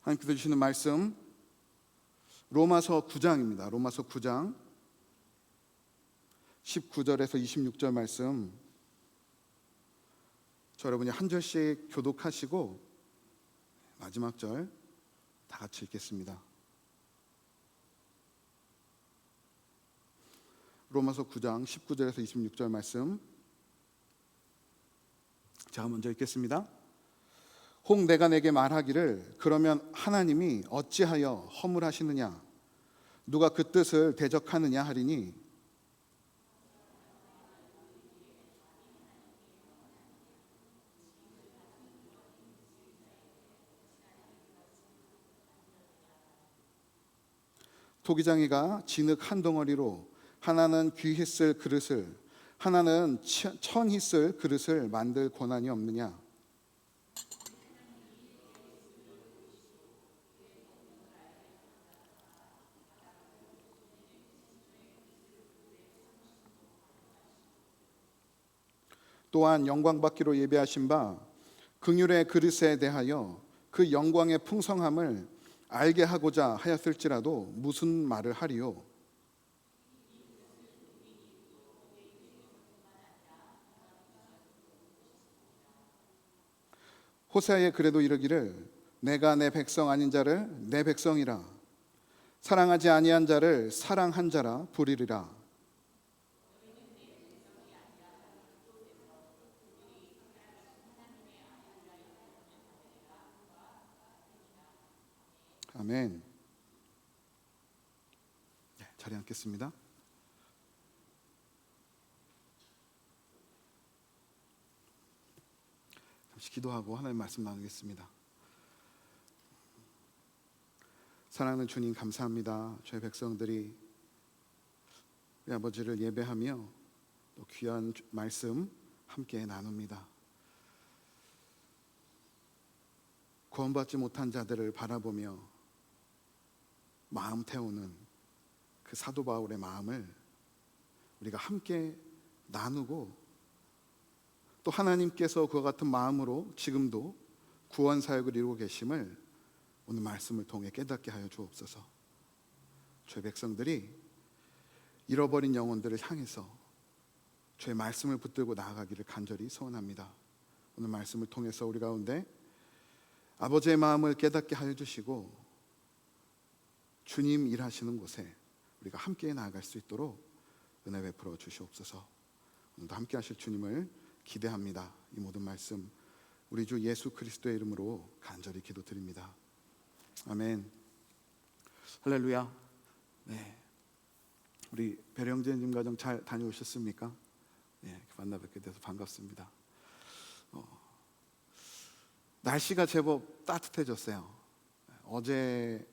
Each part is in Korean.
하나님께서 주시는 말씀 로마서 9장입니다. 로마서 9장 19절에서 26절 말씀, 저 여러분이 한 절씩 교독하시고 마지막 절 다 같이 읽겠습니다. 로마서 9장 19절에서 26절 말씀, 제가 먼저 읽겠습니다. 혹 내가 내게 말하기를 그러면 하나님이 어찌하여 허물하시느냐, 누가 그 뜻을 대적하느냐 하리니, 토기장이가 진흙 한 덩어리로 하나는 귀히 쓸 그릇을, 하나는 천히 쓸 그릇을 만들 권한이 없느냐. 또한 영광받기로 예배하신 바 긍휼의 그릇에 대하여 그 영광의 풍성함을 알게 하고자 하였을지라도 무슨 말을 하리요. 호세아에 그래도 이르기를 내가 내 백성 아닌 자를 내 백성이라, 사랑하지 아니한 자를 사랑한 자라 부르리라. 아멘. 네, 자리에 앉겠습니다. 잠시 기도하고 하나님 말씀 나누겠습니다. 사랑하는 주님, 감사합니다. 저희 백성들이 우리 아버지를 예배하며 또 귀한 말씀 함께 나눕니다. 구원받지 못한 자들을 바라보며 마음 태우는 그 사도 바울의 마음을 우리가 함께 나누고, 또 하나님께서 그와 같은 마음으로 지금도 구원 사역을 이루고 계심을 오늘 말씀을 통해 깨닫게 하여 주옵소서. 주의 백성들이 잃어버린 영혼들을 향해서 주의 말씀을 붙들고 나아가기를 간절히 소원합니다. 오늘 말씀을 통해서 우리 가운데 아버지의 마음을 깨닫게 하여 주시고 주님 일하시는 곳에 우리가 함께 나아갈 수 있도록 은혜 베풀어 주시옵소서. 오늘도 함께 하실 주님을 기대합니다. 이 모든 말씀 우리 주 예수 그리스도의 이름으로 간절히 기도드립니다. 아멘. 할렐루야. 네, 우리 배령재님 가정 잘 다녀오셨습니까? 네, 만나 뵙게 돼서 반갑습니다. 날씨가 제법 따뜻해졌어요. 어제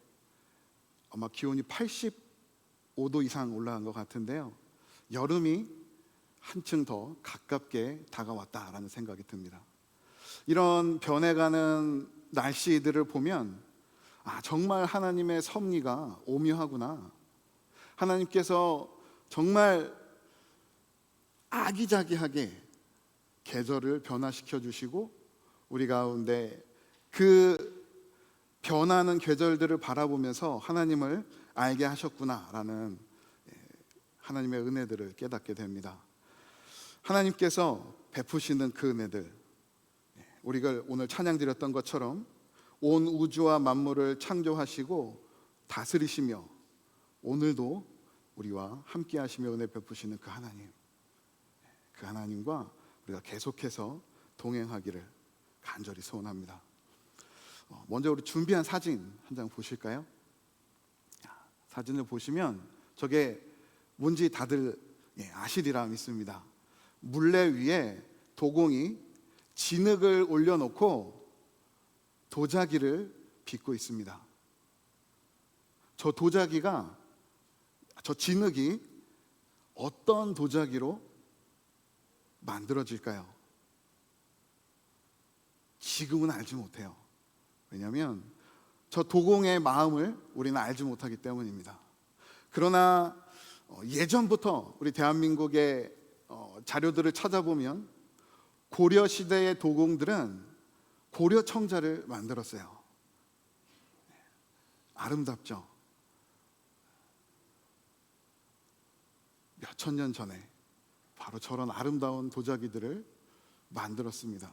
아마 기온이 85도 이상 올라간 것 같은데요, 여름이 한층 더 가깝게 다가왔다라는 생각이 듭니다. 이런 변해가는 날씨들을 보면 정말 하나님의 섭리가 오묘하구나, 하나님께서 정말 아기자기하게 계절을 변화시켜 주시고 우리 가운데 그 변하는 계절들을 바라보면서 하나님을 알게 하셨구나라는 하나님의 은혜들을 깨닫게 됩니다. 하나님께서 베푸시는 그 은혜들, 우리가 오늘 찬양 드렸던 것처럼 온 우주와 만물을 창조하시고 다스리시며 오늘도 우리와 함께 하시며 은혜 베푸시는 그 하나님, 그 하나님과 우리가 계속해서 동행하기를 간절히 소원합니다. 먼저 우리 준비한 사진 한 장 보실까요? 사진을 보시면 저게 뭔지 다들 아시리라 믿습니다. 물레 위에 도공이 진흙을 올려놓고 도자기를 빚고 있습니다. 저 도자기가, 저 진흙이 어떤 도자기로 만들어질까요? 지금은 알지 못해요. 왜냐하면 저 도공의 마음을 우리는 알지 못하기 때문입니다. 그러나 예전부터 우리 대한민국의 자료들을 찾아보면 고려 시대의 도공들은 고려 청자를 만들었어요. 아름답죠. 몇 천 년 전에 바로 저런 아름다운 도자기들을 만들었습니다.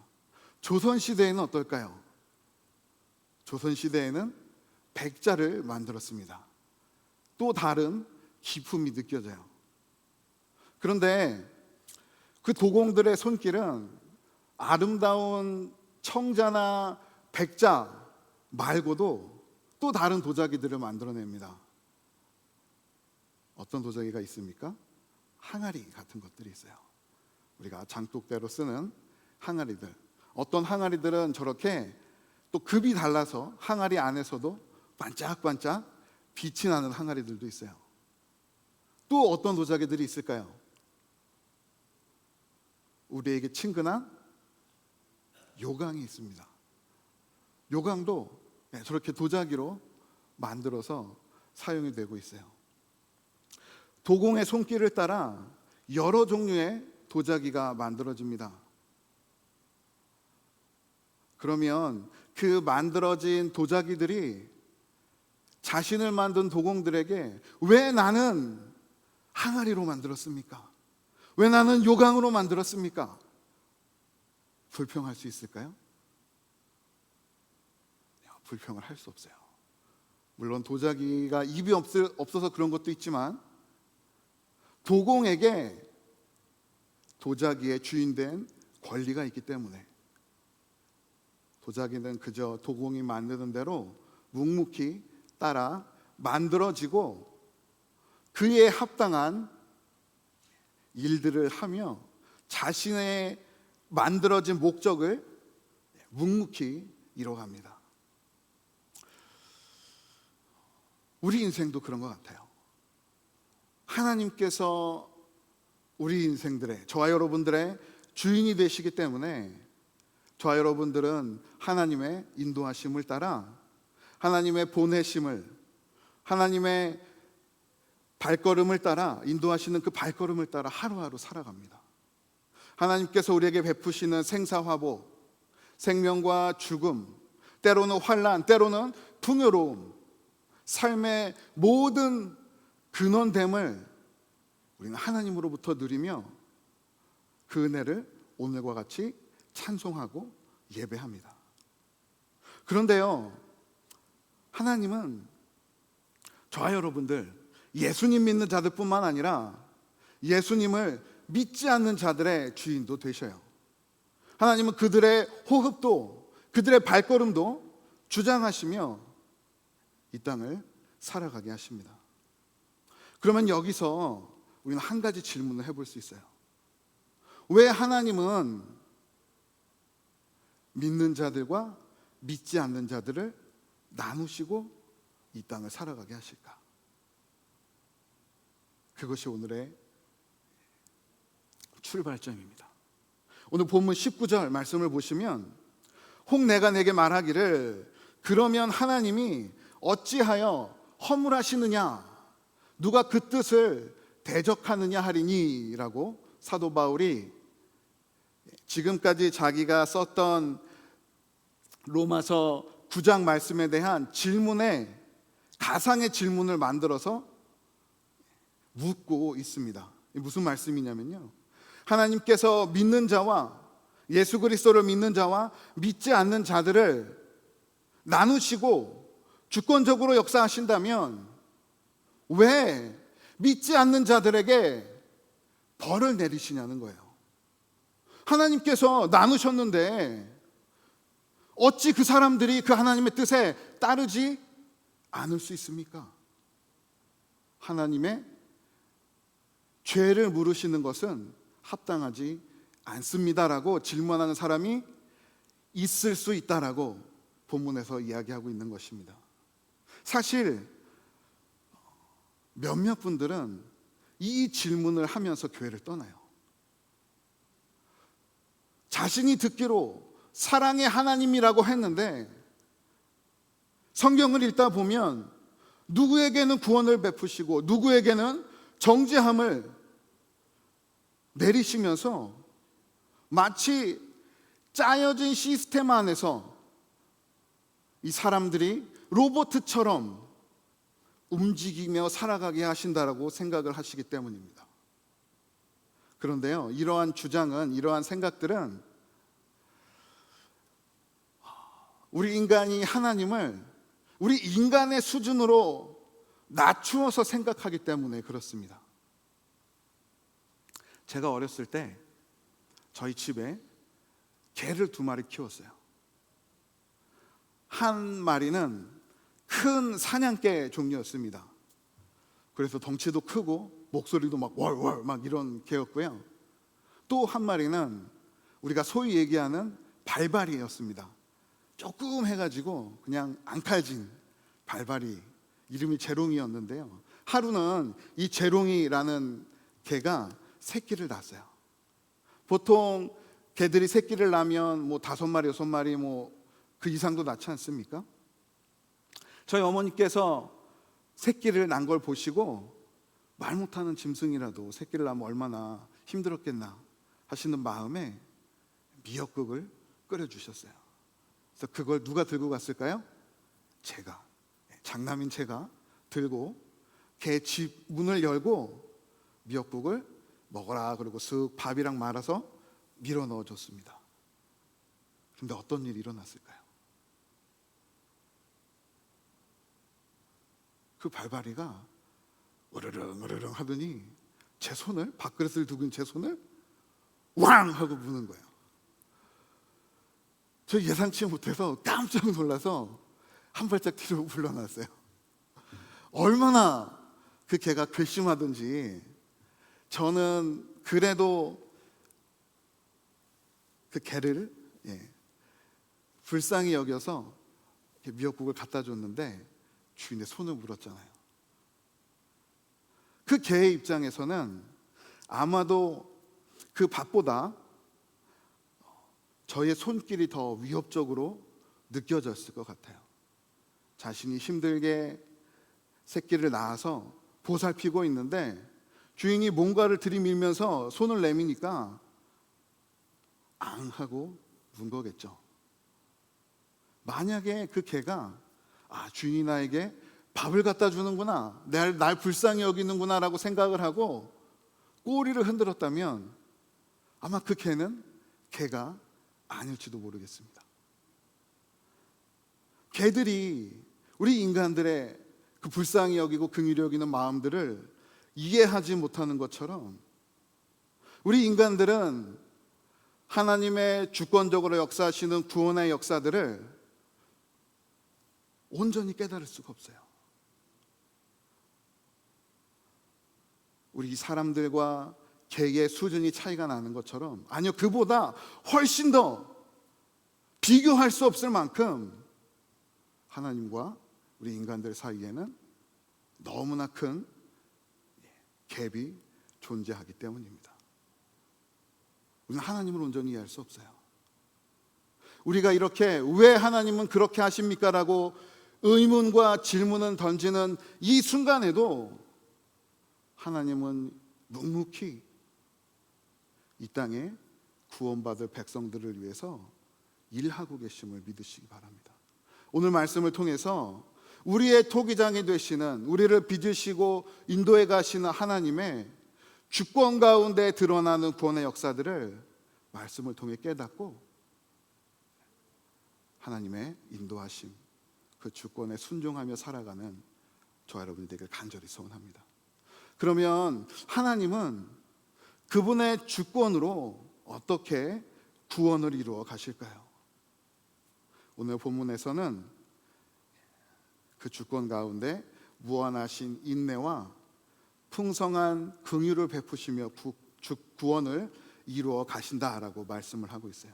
조선시대에는 어떨까요? 조선시대에는 백자를 만들었습니다. 또 다른 기품이 느껴져요. 그런데 그 도공들의 손길은 아름다운 청자나 백자 말고도 또 다른 도자기들을 만들어냅니다. 어떤 도자기가 있습니까? 항아리 같은 것들이 있어요. 우리가 장독대로 쓰는 항아리들. 어떤 항아리들은 저렇게 또 급이 달라서 항아리 안에서도 반짝반짝 빛이 나는 항아리들도 있어요. 또 어떤 도자기들이 있을까요? 우리에게 친근한 요강이 있습니다. 요강도 저렇게 도자기로 만들어서 사용이 되고 있어요. 도공의 손길을 따라 여러 종류의 도자기가 만들어집니다. 그러면 그 만들어진 도자기들이 자신을 만든 도공들에게 왜 나는 항아리로 만들었습니까? 왜 나는 요강으로 만들었습니까? 불평할 수 있을까요? 불평을 할 수 없어요. 물론 도자기가 입이 없어서 그런 것도 있지만 도공에게 도자기의 주인된 권리가 있기 때문에 도자기는 그저 도공이 만드는 대로 묵묵히 따라 만들어지고 그에 합당한 일들을 하며 자신의 만들어진 목적을 묵묵히 이뤄갑니다. 우리 인생도 그런 것 같아요. 하나님께서 우리 인생들의, 저와 여러분들의 주인이 되시기 때문에 저와 여러분들은 하나님의 인도하심을 따라 하나님의 보내심을, 하나님의 발걸음을 따라, 인도하시는 그 발걸음을 따라 하루하루 살아갑니다. 하나님께서 우리에게 베푸시는 생사화복, 생명과 죽음, 때로는 환난, 때로는 풍요로움, 삶의 모든 근원됨을 우리는 하나님으로부터 누리며 그 은혜를 오늘과 같이 찬송하고 예배합니다. 그런데요, 하나님은 저와 여러분들, 예수님 믿는 자들뿐만 아니라 예수님을 믿지 않는 자들의 주인도 되셔요. 하나님은 그들의 호흡도, 그들의 발걸음도 주장하시며 이 땅을 살아가게 하십니다. 그러면 여기서 우리는 한 가지 질문을 해볼 수 있어요. 왜 하나님은 믿는 자들과 믿지 않는 자들을 나누시고 이 땅을 살아가게 하실까? 그것이 오늘의 출발점입니다. 오늘 본문 19절 말씀을 보시면 혹 내가 내게 말하기를 그러면 하나님이 어찌하여 허물하시느냐, 누가 그 뜻을 대적하느냐 하리니 라고 사도 바울이 지금까지 자기가 썼던 로마서 9장 말씀에 대한 질문에 가상의 질문을 만들어서 묻고 있습니다. 무슨 말씀이냐면요, 하나님께서 믿는 자와 예수 그리스도를 믿는 자와 믿지 않는 자들을 나누시고 주권적으로 역사하신다면 왜 믿지 않는 자들에게 벌을 내리시냐는 거예요. 하나님께서 나누셨는데 어찌 그 사람들이 그 하나님의 뜻에 따르지 않을 수 있습니까? 하나님의 죄를 물으시는 것은 합당하지 않습니다라고 질문하는 사람이 있을 수 있다라고 본문에서 이야기하고 있는 것입니다. 사실 몇몇 분들은 이 질문을 하면서 교회를 떠나요. 자신이 듣기로 사랑의 하나님이라고 했는데 성경을 읽다 보면 누구에게는 구원을 베푸시고 누구에게는 정죄함을 내리시면서 마치 짜여진 시스템 안에서 이 사람들이 로봇처럼 움직이며 살아가게 하신다라고 생각을 하시기 때문입니다. 그런데요, 이러한 주장은, 이러한 생각들은 우리 인간이 하나님을 우리 인간의 수준으로 낮추어서 생각하기 때문에 그렇습니다. 제가 어렸을 때 저희 집에 개를 2마리 키웠어요. 한 마리는 큰 사냥개 종류였습니다. 그래서 덩치도 크고 목소리도 막 월월 막 이런 개였고요. 또 한 마리는 우리가 소위 얘기하는 발발이였습니다. 조금 해가지고 그냥 앙칼진 발발이, 이름이 재롱이었는데요. 하루는 이 재롱이라는 개가 새끼를 낳았어요. 보통 개들이 새끼를 낳으면 뭐 5마리, 6마리 뭐 그 이상도 낳지 않습니까? 저희 어머니께서 새끼를 낳은 걸 보시고 말 못하는 짐승이라도 새끼를 낳으면 얼마나 힘들었겠나 하시는 마음에 미역국을 끓여주셨어요. 그래서 그걸 누가 들고 갔을까요? 제가, 장남인 제가 들고 개 집 문을 열고 미역국을 먹어라 그러고 쓱 밥이랑 말아서 밀어 넣어줬습니다. 그런데 어떤 일이 일어났을까요? 그 발발이가 으르릉 으르릉 하더니 제 손을, 밥그릇을 두고 있는 제 손을 왕 하고 무는 거예요. 저 예상치 못해서 깜짝 놀라서 한 발짝 뒤로 물러났어요. 얼마나 그 개가 괘씸하든지 저는 그래도 그 개를 불쌍히 여겨서 미역국을 갖다 줬는데 주인의 손을 물었잖아요. 그 개의 입장에서는 아마도 그 밥보다 저의 손길이 더 위협적으로 느껴졌을 것 같아요. 자신이 힘들게 새끼를 낳아서 보살피고 있는데 주인이 뭔가를 들이밀면서 손을 내미니까 앙 하고 문 거겠죠. 만약에 그 개가 주인이 나에게 밥을 갖다 주는구나, 날 불쌍히 여기는구나 라고 생각을 하고 꼬리를 흔들었다면 아마 그 개는 개가 아닐지도 모르겠습니다. 개들이 우리 인간들의 그 불쌍히 여기고 긍휼히 여기는 마음들을 이해하지 못하는 것처럼 우리 인간들은 하나님의 주권적으로 역사하시는 구원의 역사들을 온전히 깨달을 수가 없어요. 우리 사람들과 개의 수준이 차이가 나는 것처럼, 아니요, 그보다 훨씬 더 비교할 수 없을 만큼 하나님과 우리 인간들 사이에는 너무나 큰 갭이 존재하기 때문입니다. 우리는 하나님을 온전히 이해할 수 없어요. 우리가 이렇게 왜 하나님은 그렇게 하십니까? 라고 의문과 질문을 던지는 이 순간에도 하나님은 묵묵히 이 땅에 구원받을 백성들을 위해서 일하고 계심을 믿으시기 바랍니다. 오늘 말씀을 통해서 우리의 토기장이 되시는, 우리를 빚으시고 인도해 가시는 하나님의 주권 가운데 드러나는 구원의 역사들을 말씀을 통해 깨닫고 하나님의 인도하심, 그 주권에 순종하며 살아가는 저와 여러분이 되길 간절히 소원합니다. 그러면 하나님은 그분의 주권으로 어떻게 구원을 이루어 가실까요? 오늘 본문에서는 그 주권 가운데 무한하신 인내와 풍성한 긍휼을 베푸시며 구원을 이루어 가신다라고 말씀을 하고 있어요.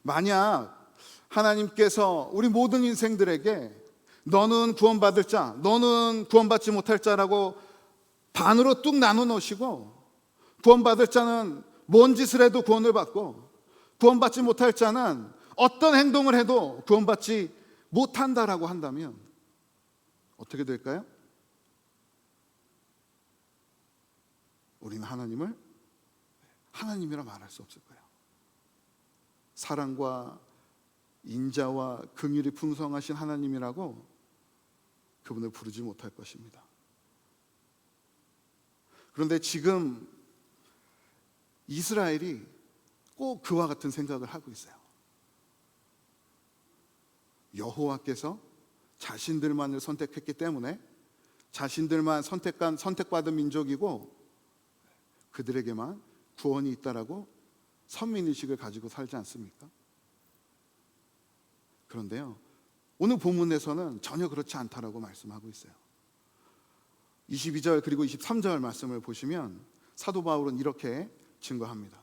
만약 하나님께서 우리 모든 인생들에게 너는 구원받을 자, 너는 구원받지 못할 자라고 반으로 뚝 나눠 놓으시고 구원받을 자는 뭔 짓을 해도 구원을 받고 구원받지 못할 자는 어떤 행동을 해도 구원받지 못한다라고 한다면 어떻게 될까요? 우리는 하나님을 하나님이라 말할 수 없을 거예요. 사랑과 인자와 긍휼이 풍성하신 하나님이라고 그분을 부르지 못할 것입니다. 그런데 지금 이스라엘이 꼭 그와 같은 생각을 하고 있어요. 여호와께서 자신들만을 선택했기 때문에 자신들만 선택받은 민족이고 그들에게만 구원이 있다라고 선민의식을 가지고 살지 않습니까? 그런데요, 오늘 본문에서는 전혀 그렇지 않다라고 말씀하고 있어요. 22절 그리고 23절 말씀을 보시면 사도 바울은 이렇게 증거합니다.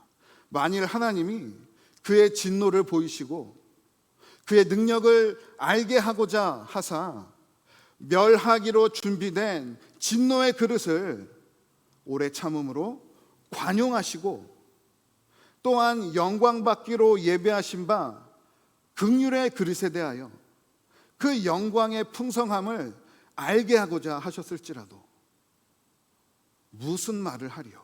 만일 하나님이 그의 진노를 보이시고 그의 능력을 알게 하고자 하사 멸하기로 준비된 진노의 그릇을 오래 참음으로 관용하시고 또한 영광받기로 예배하신 바 긍휼의 그릇에 대하여 그 영광의 풍성함을 알게 하고자 하셨을지라도 무슨 말을 하리요?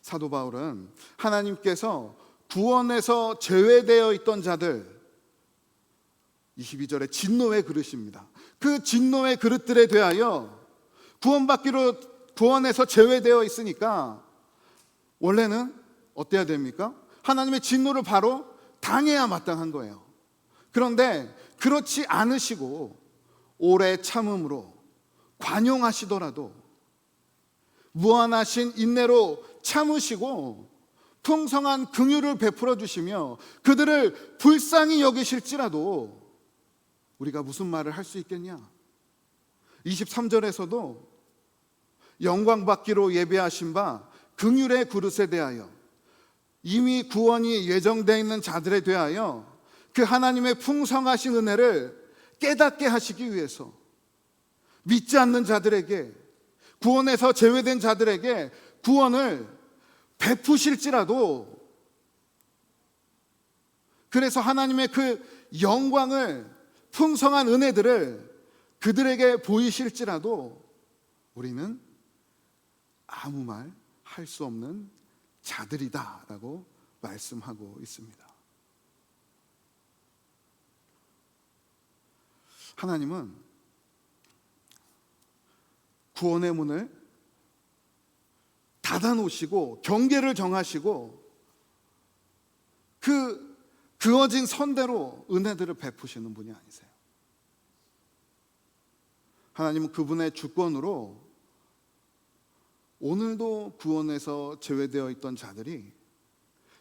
사도 바울은 하나님께서 구원에서 제외되어 있던 자들, 22절에 진노의 그릇입니다. 그 진노의 그릇들에 대하여 구원에서 제외되어 있으니까 원래는 어때야 됩니까? 하나님의 진노를 바로 당해야 마땅한 거예요. 그런데 그렇지 않으시고 오래 참음으로 관용하시더라도 무한하신 인내로 참으시고 풍성한 긍휼을 베풀어 주시며 그들을 불쌍히 여기실지라도 우리가 무슨 말을 할 수 있겠냐? 23절에서도 영광받기로 예배하신 바 긍휼의 그릇에 대하여 이미 구원이 예정되어 있는 자들에 대하여 그 하나님의 풍성하신 은혜를 깨닫게 하시기 위해서 믿지 않는 자들에게, 구원에서 제외된 자들에게 구원을 베푸실지라도, 그래서 하나님의 그 영광을, 풍성한 은혜들을 그들에게 보이실지라도 우리는 아무 말 할 수 없는 자들이다라고 말씀하고 있습니다. 하나님은 구원의 문을 닫아놓으시고 경계를 정하시고 그 그어진 선대로 은혜들을 베푸시는 분이 아니세요. 하나님은 그분의 주권으로 오늘도 구원에서 제외되어 있던 자들이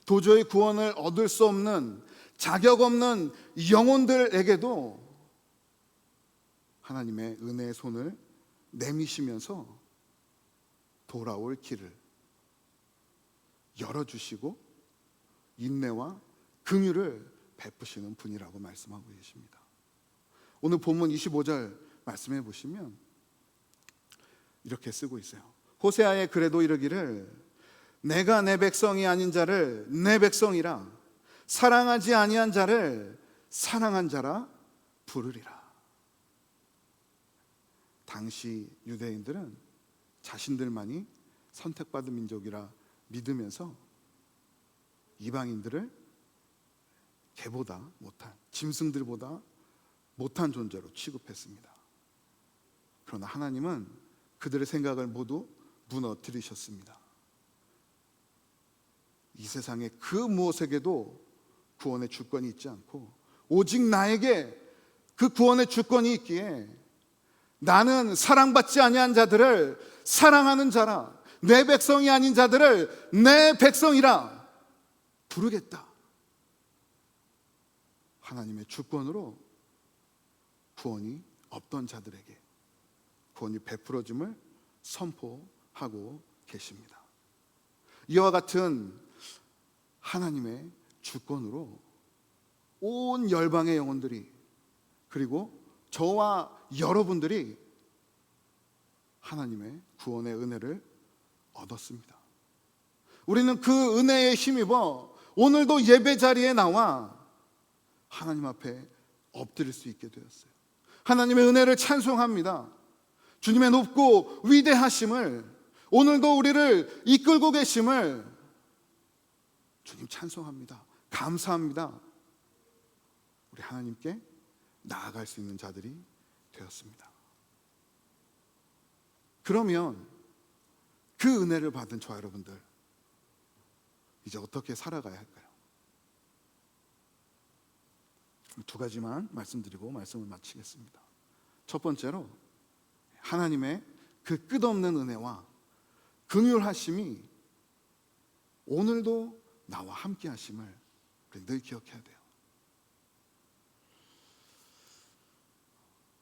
도저히 구원을 얻을 수 없는 자격 없는 영혼들에게도 하나님의 은혜의 손을 내미시면서 돌아올 길을 열어주시고 인내와 긍휼을 베푸시는 분이라고 말씀하고 계십니다. 오늘 본문 25절 말씀해 보시면 이렇게 쓰고 있어요. 호세아의 글에도 이르기를 내가 내 백성이 아닌 자를 내 백성이라 사랑하지 아니한 자를 사랑한 자라 부르리라. 당시 유대인들은 자신들만이 선택받은 민족이라 믿으면서 이방인들을 개보다 못한, 짐승들보다 못한 존재로 취급했습니다. 그러나 하나님은 그들의 생각을 모두 무너뜨리셨습니다. 이 세상에 그 무엇에게도 구원의 주권이 있지 않고 오직 나에게 그 구원의 주권이 있기에 나는 사랑받지 아니한 자들을 사랑하는 자라, 내 백성이 아닌 자들을 내 백성이라 부르겠다. 하나님의 주권으로 구원이 없던 자들에게 구원이 베풀어짐을 선포하고 계십니다. 이와 같은 하나님의 주권으로 온 열방의 영혼들이, 그리고 저와 여러분들이 하나님의 구원의 은혜를 얻었습니다. 우리는 그 은혜에 힘입어 오늘도 예배 자리에 나와 하나님 앞에 엎드릴 수 있게 되었어요. 하나님의 은혜를 찬송합니다. 주님의 높고 위대하심을, 오늘도 우리를 이끌고 계심을 주님 찬송합니다. 감사합니다. 우리 하나님께 나아갈 수 있는 자들이 되었습니다. 그러면 그 은혜를 받은 저와 여러분들 이제 어떻게 살아가야 할까요? 두 가지만 말씀드리고 말씀을 마치겠습니다. 첫 번째로 하나님의 그 끝없는 은혜와 긍휼하심이 오늘도 나와 함께 하심을 늘 기억해야 돼요.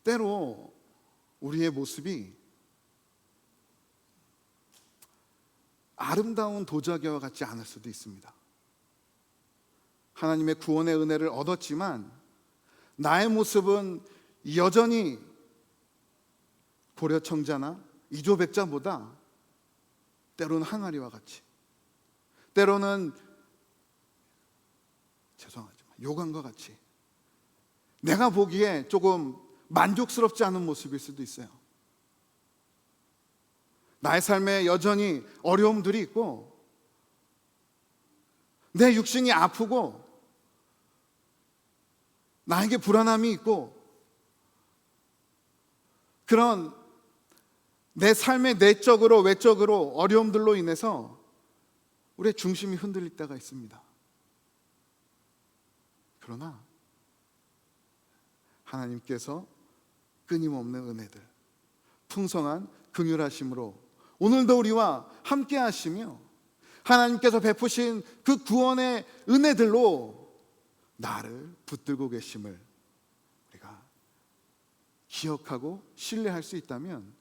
때로 우리의 모습이 아름다운 도자기와 같지 않을 수도 있습니다. 하나님의 구원의 은혜를 얻었지만 나의 모습은 여전히 고려청자나 이조백자보다 때로는 항아리와 같이, 때로는 죄송하지만 요강과 같이 내가 보기에 조금 만족스럽지 않은 모습일 수도 있어요. 나의 삶에 여전히 어려움들이 있고 내 육신이 아프고 나에게 불안함이 있고 그런 내 삶의 내적으로 외적으로 어려움들로 인해서 우리의 중심이 흔들릴 때가 있습니다. 그러나 하나님께서 끊임없는 은혜들, 풍성한 긍휼하심으로 오늘도 우리와 함께 하시며 하나님께서 베푸신 그 구원의 은혜들로 나를 붙들고 계심을 우리가 기억하고 신뢰할 수 있다면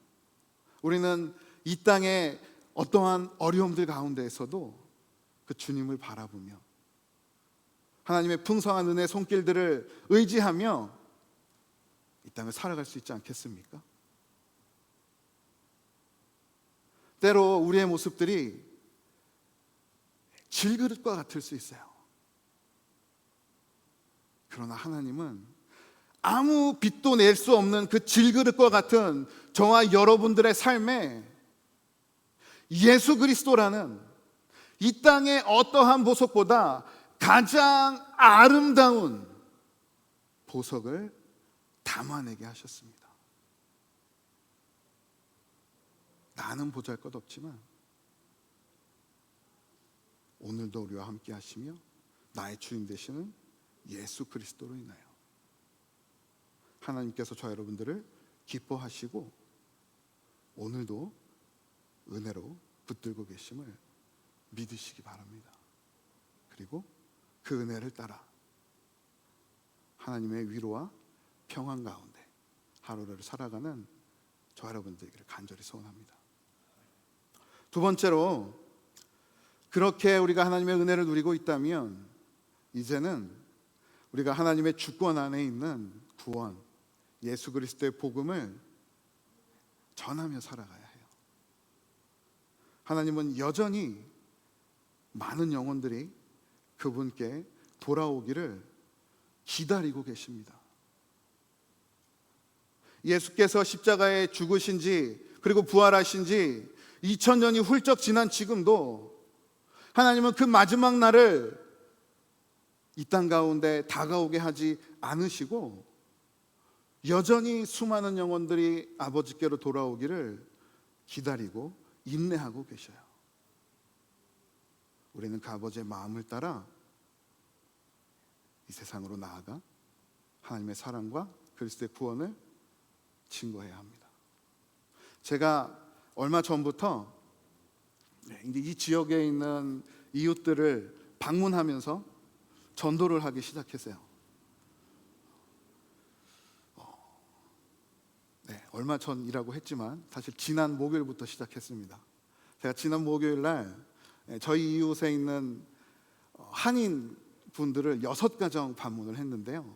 우리는 이 땅의 어떠한 어려움들 가운데에서도 그 주님을 바라보며 하나님의 풍성한 은혜의 손길들을 의지하며 이 땅을 살아갈 수 있지 않겠습니까? 때로 우리의 모습들이 질그릇과 같을 수 있어요. 그러나 하나님은 아무 빛도 낼 수 없는 그 질그릇과 같은 저와 여러분들의 삶에 예수 그리스도라는 이 땅의 어떠한 보석보다 가장 아름다운 보석을 담아내게 하셨습니다. 나는 보잘것없지만 오늘도 우리와 함께 하시며 나의 주인 되시는 예수 그리스도로 인하여 하나님께서 저 여러분들을 기뻐하시고 오늘도 은혜로 붙들고 계심을 믿으시기 바랍니다. 그리고 그 은혜를 따라 하나님의 위로와 평안 가운데 하루를 살아가는 저 여러분들에게 간절히 소원합니다. 두 번째로 그렇게 우리가 하나님의 은혜를 누리고 있다면 이제는 우리가 하나님의 주권 안에 있는 구원 예수 그리스도의 복음을 전하며 살아가야 해요. 하나님은 여전히 많은 영혼들이 그분께 돌아오기를 기다리고 계십니다. 예수께서 십자가에 죽으신 지 그리고 부활하신 지 2000년이 훌쩍 지난 지금도 하나님은 그 마지막 날을 이 땅 가운데 다가오게 하지 않으시고 여전히 수많은 영혼들이 아버지께로 돌아오기를 기다리고 인내하고 계셔요. 우리는 그 아버지의 마음을 따라 이 세상으로 나아가 하나님의 사랑과 그리스도의 구원을 증거해야 합니다. 제가 얼마 전부터 이제 이 지역에 있는 이웃들을 방문하면서 전도를 하기 시작했어요. 얼마 전이라고 했지만 사실 지난 목요일부터 시작했습니다. 제가 지난 목요일 날 저희 이웃에 있는 한인 분들을 6가정 방문을 했는데요.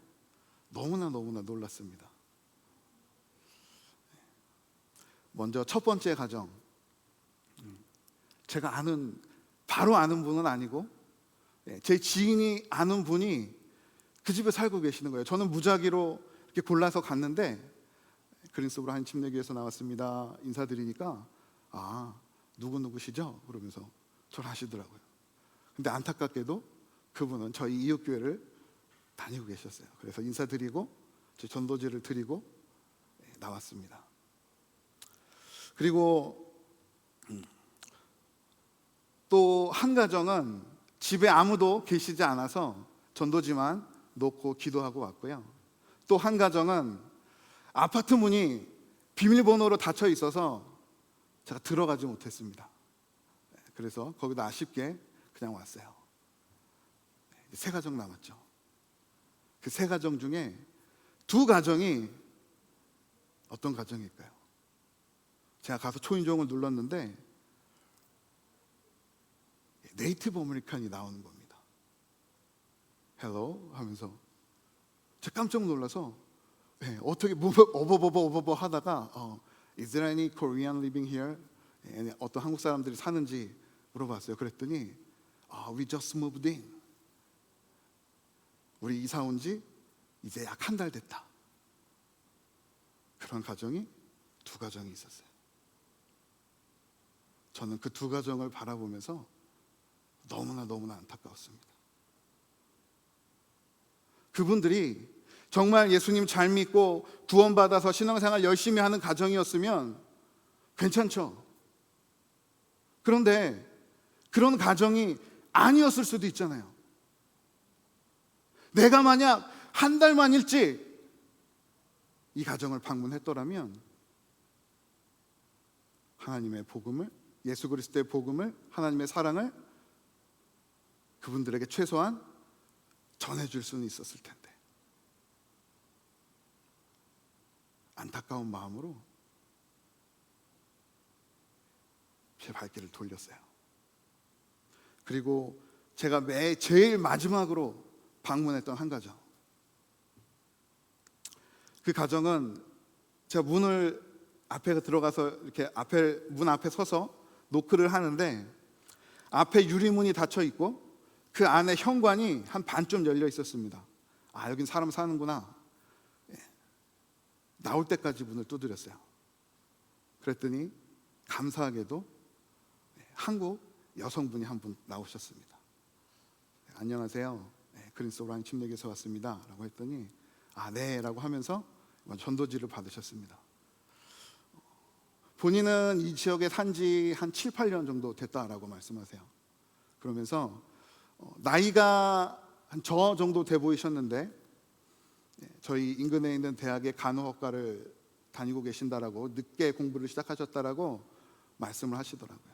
너무나 놀랐습니다. 먼저 첫 번째 가정, 제가 바로 아는 분은 아니고 제 지인이 아는 분이 그 집에 살고 계시는 거예요. 저는 무작위로 이렇게 골라서 갔는데 그린스브로 한인 침례교회에서 나왔습니다 인사드리니까 누구시죠? 그러면서 저를 하시더라고요. 근데 안타깝게도 그분은 저희 이웃교회를 다니고 계셨어요. 그래서 인사드리고 제 전도지를 드리고 나왔습니다. 그리고 또 한 가정은 집에 아무도 계시지 않아서 전도지만 놓고 기도하고 왔고요. 또 한 가정은 아파트 문이 비밀번호로 닫혀 있어서 제가 들어가지 못했습니다. 그래서 거기다 아쉽게 그냥 왔어요. 세 가정 남았죠. 그 세 가정 중에 두 가정이 어떤 가정일까요? 제가 가서 초인종을 눌렀는데 네이티브 아메리칸이 나오는 겁니다. 헬로 하면서 제가 깜짝 놀라서 어떻게 어버버버 하다가 Is there any Korean living here? 어떤 한국 사람들이 사는지 물어봤어요. 그랬더니 We just moved in. 우리 이사 온 지 이제 약 한 달 됐다. 그런 가정이 두 가정이 있었어요. 저는 그 두 가정을 바라보면서 너무나 안타까웠습니다. 그분들이 정말 예수님 잘 믿고 구원받아서 신앙생활 열심히 하는 가정이었으면 괜찮죠. 그런데 그런 가정이 아니었을 수도 있잖아요. 내가 만약 한 달만 일찍 이 가정을 방문했더라면 하나님의 복음을, 예수 그리스도의 복음을, 하나님의 사랑을 그분들에게 최소한 전해줄 수는 있었을 텐데 안타까운 마음으로 제 발길을 돌렸어요. 그리고 제가 제일 마지막으로 방문했던 한 가정, 그 가정은 제가 문을 앞에 들어가서 이렇게 문 앞에 서서 노크를 하는데 앞에 유리문이 닫혀 있고 그 안에 현관이 한 반쯤 열려 있었습니다. 여긴 사람 사는구나. 나올 때까지 문을 두드렸어요. 그랬더니 감사하게도 한국 여성분이 한 분 나오셨습니다. 안녕하세요. 그린스 오라인 침례교에서 왔습니다. 라고 했더니 네 라고 하면서 전도지를 받으셨습니다. 본인은 이 지역에 산지 한 7, 8년 정도 됐다라고 말씀하세요. 그러면서 나이가 한 저 정도 돼 보이셨는데 저희 인근에 있는 대학의 간호학과를 다니고 계신다라고, 늦게 공부를 시작하셨다라고 말씀을 하시더라고요.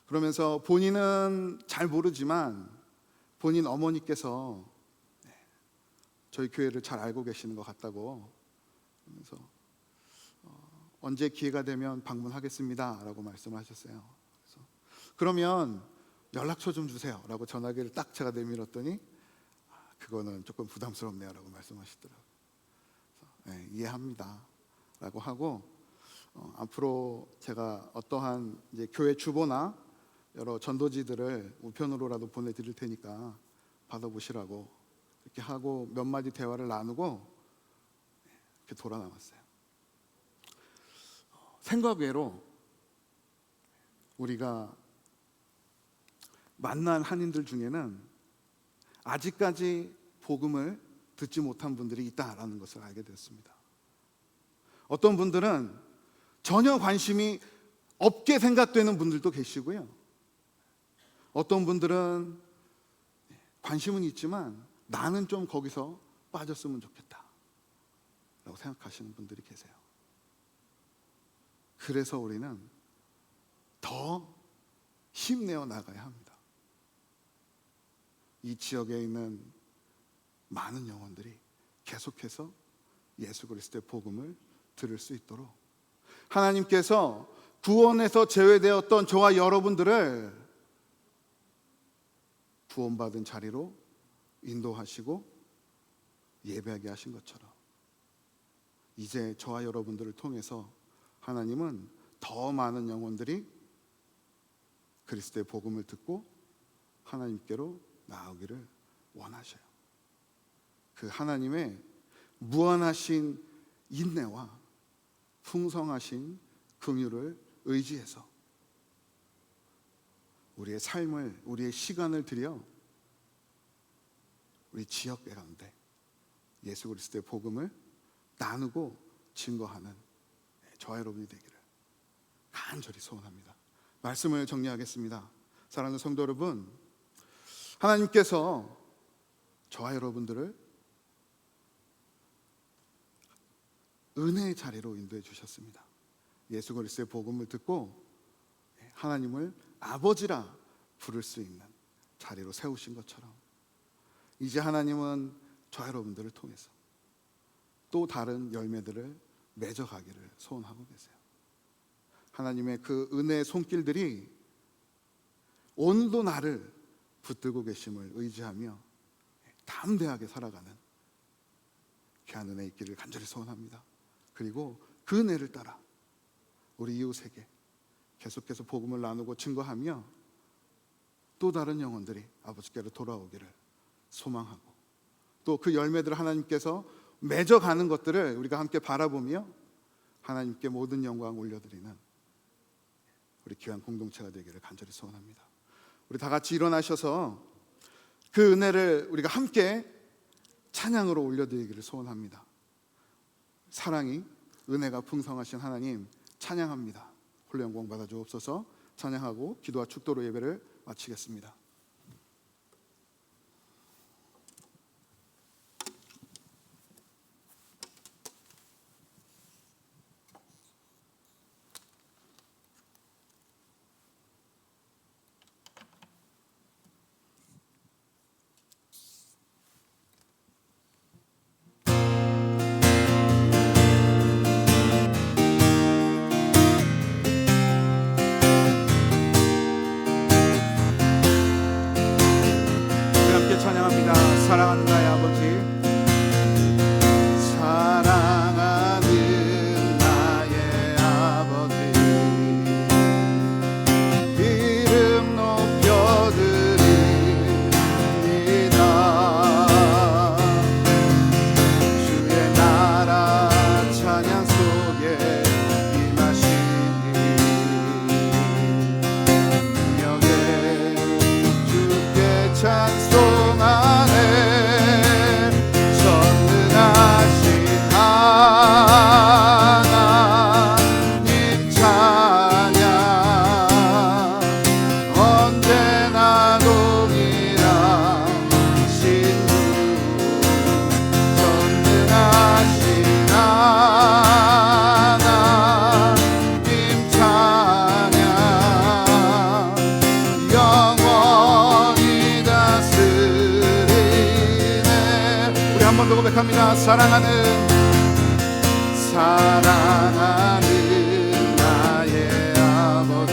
그러면서 본인은 잘 모르지만 본인 어머니께서 저희 교회를 잘 알고 계시는 것 같다고, 그래서 언제 기회가 되면 방문하겠습니다 라고 말씀하셨어요. 그래서 그러면 연락처 좀 주세요 라고 전화기를 딱 제가 내밀었더니 그거는 조금 부담스럽네요 라고 말씀하시더라고요. 그래서 이해합니다 라고 하고 앞으로 제가 어떠한 이제 교회 주보나 여러 전도지들을 우편으로라도 보내드릴 테니까 받아보시라고 이렇게 하고 몇 마디 대화를 나누고 이렇게 돌아 나왔어요. 생각 외로 우리가 만난 한인들 중에는 아직까지 복음을 듣지 못한 분들이 있다라는 것을 알게 됐습니다. 어떤 분들은 전혀 관심이 없게 생각되는 분들도 계시고요. 어떤 분들은 관심은 있지만 나는 좀 거기서 빠졌으면 좋겠다 라고 생각하시는 분들이 계세요. 그래서 우리는 더 힘내어 나가야 합니다. 이 지역에 있는 많은 영혼들이 계속해서 예수 그리스도의 복음을 들을 수 있도록 하나님께서 구원에서 제외되었던 저와 여러분들을 구원받은 자리로 인도하시고 예배하게 하신 것처럼 이제 저와 여러분들을 통해서 하나님은 더 많은 영혼들이 그리스도의 복음을 듣고 하나님께로 나오기를 원하셔요. 그 하나님의 무한하신 인내와 풍성하신 긍휼을 의지해서 우리의 삶을, 우리의 시간을 들여 우리 지역 가운데 예수 그리스도의 복음을 나누고 증거하는 저와 여러분이 되기를 간절히 소원합니다. 말씀을 정리하겠습니다. 사랑하는 성도 여러분, 하나님께서 저와 여러분들을 은혜의 자리로 인도해 주셨습니다. 예수 그리스도의 복음을 듣고 하나님을 아버지라 부를 수 있는 자리로 세우신 것처럼 이제 하나님은 저와 여러분들을 통해서 또 다른 열매들을 맺어가기를 소원하고 계세요. 하나님의 그 은혜의 손길들이 오늘도 나를 붙들고 계심을 의지하며 담대하게 살아가는 귀한 은혜 있기를 간절히 소원합니다. 그리고 그 은혜를 따라 우리 이웃에게 계속해서 복음을 나누고 증거하며 또 다른 영혼들이 아버지께로 돌아오기를 소망하고 또 그 열매들을 하나님께서 맺어가는 것들을 우리가 함께 바라보며 하나님께 모든 영광 올려드리는 우리 귀한 공동체가 되기를 간절히 소원합니다. 우리 다 같이 일어나셔서 그 은혜를 우리가 함께 찬양으로 올려드리기를 소원합니다. 사랑이 은혜가 풍성하신 하나님 찬양합니다. 홀로 영광 받아 주옵소서. 찬양하고 기도와 축도로 예배를 마치겠습니다. 찬양합니다. 사랑하는 나의 아버지, 사랑하는 나의 아버지, 이름 높여드립니다. 주의 나라 찬양 속에 임하시니 능력에 주께 찬송 고백합니다. 사랑하는 나의 아버지,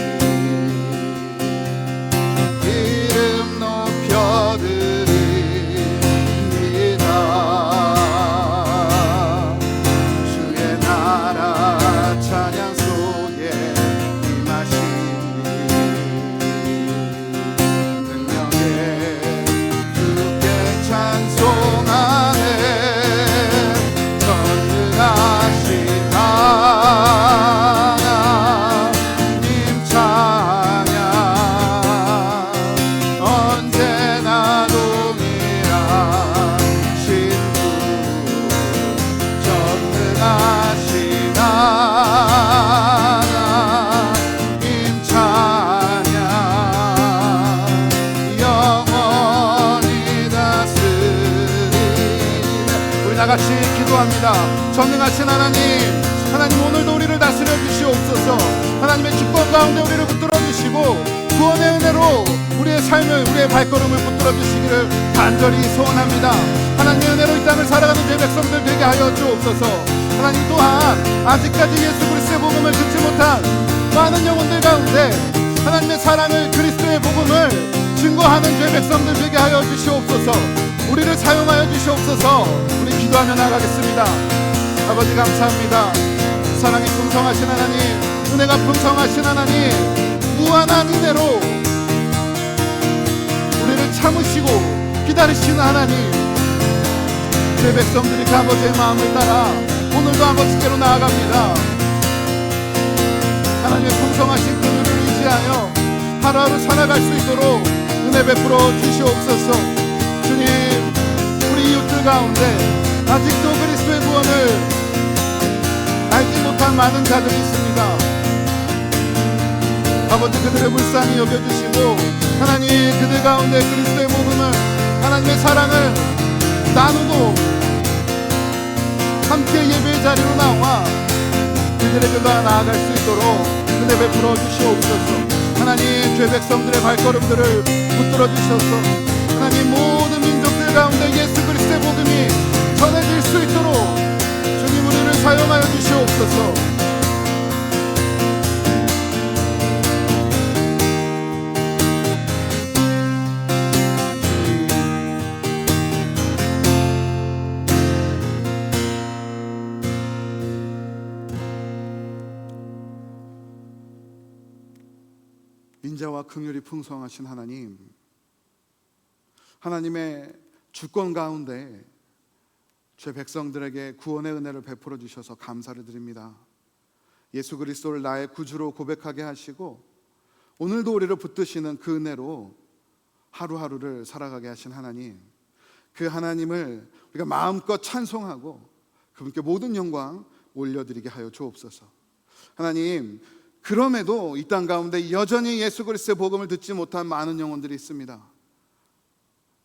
이름 높여드립니다. 주의 나라 찬양 속에 임하시니 능력에 주께 찬송하네. 같이 기도합니다. 전능하신 하나님 오늘도 우리를 다스려 주시옵소서. 하나님의 주권 가운데 우리를 붙들어 주시고 구원의 은혜로 우리의 삶을 우리의 발걸음을 붙들어 주시기를 간절히 소원합니다. 하나님의 은혜로 이 땅을 살아가는 제 백성들 되게 하여 주옵소서. 하나님 또한 아직까지 예수 그리스도의 복음을 듣지 못한 많은 영혼들 가운데 하나님의 사랑을 그리스도의 복음을 증거하는 제 백성들 되게 하여 주시옵소서. 우리를 사용하여 주시옵소서. 우리 기도하며 나가겠습니다. 아버지 감사합니다. 사랑이 풍성하신 하나님, 은혜가 풍성하신 하나님, 무한한 은혜로 우리를 참으시고 기다리시는 하나님, 제 백성들이 그 아버지의 마음을 따라 오늘도 아버지께로 나아갑니다. 하나님의 풍성하신 그 은혜를 의지하여 하루하루 살아갈 수 있도록 은혜 베풀어 주시옵소서. 주님, 우리 이웃들 가운데 아직도 그리스도의 구원을 알지 못한 많은 자들이 있습니다. 아버지, 그들을 불쌍히 여겨주시고 하나님, 그들 가운데 그리스도의 복음을, 하나님의 사랑을 나누고 함께 예배의 자리로 나와 그들에게가 나아갈 수 있도록 은혜 베풀어 주시옵소서. 하나님, 죄 백성들의 발걸음들을 붙들어 주셔서 하나님, 모든 민족들 가운데 예수 그리스도의 복음이 전해질 수 있도록 주님, 우리를 사용하여 주시옵소서. 인자와 긍휼이 풍성하신 하나님, 하나님의 주권 가운데 죄 백성들에게 구원의 은혜를 베풀어 주셔서 감사를 드립니다. 예수 그리스도를 나의 구주로 고백하게 하시고 오늘도 우리를 붙드시는 그 은혜로 하루하루를 살아가게 하신 하나님, 그 하나님을 우리가 마음껏 찬송하고 그분께 모든 영광 올려드리게 하여 주옵소서. 하나님, 그럼에도 이 땅 가운데 여전히 예수 그리스도의 복음을 듣지 못한 많은 영혼들이 있습니다.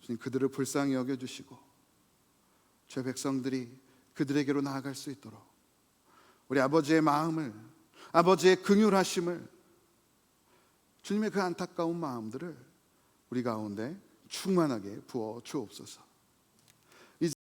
주님, 그들을 불쌍히 여겨주시고 죄 백성들이 그들에게로 나아갈 수 있도록 우리 아버지의 마음을, 아버지의 긍휼하심을, 주님의 그 안타까운 마음들을 우리 가운데 충만하게 부어 주옵소서.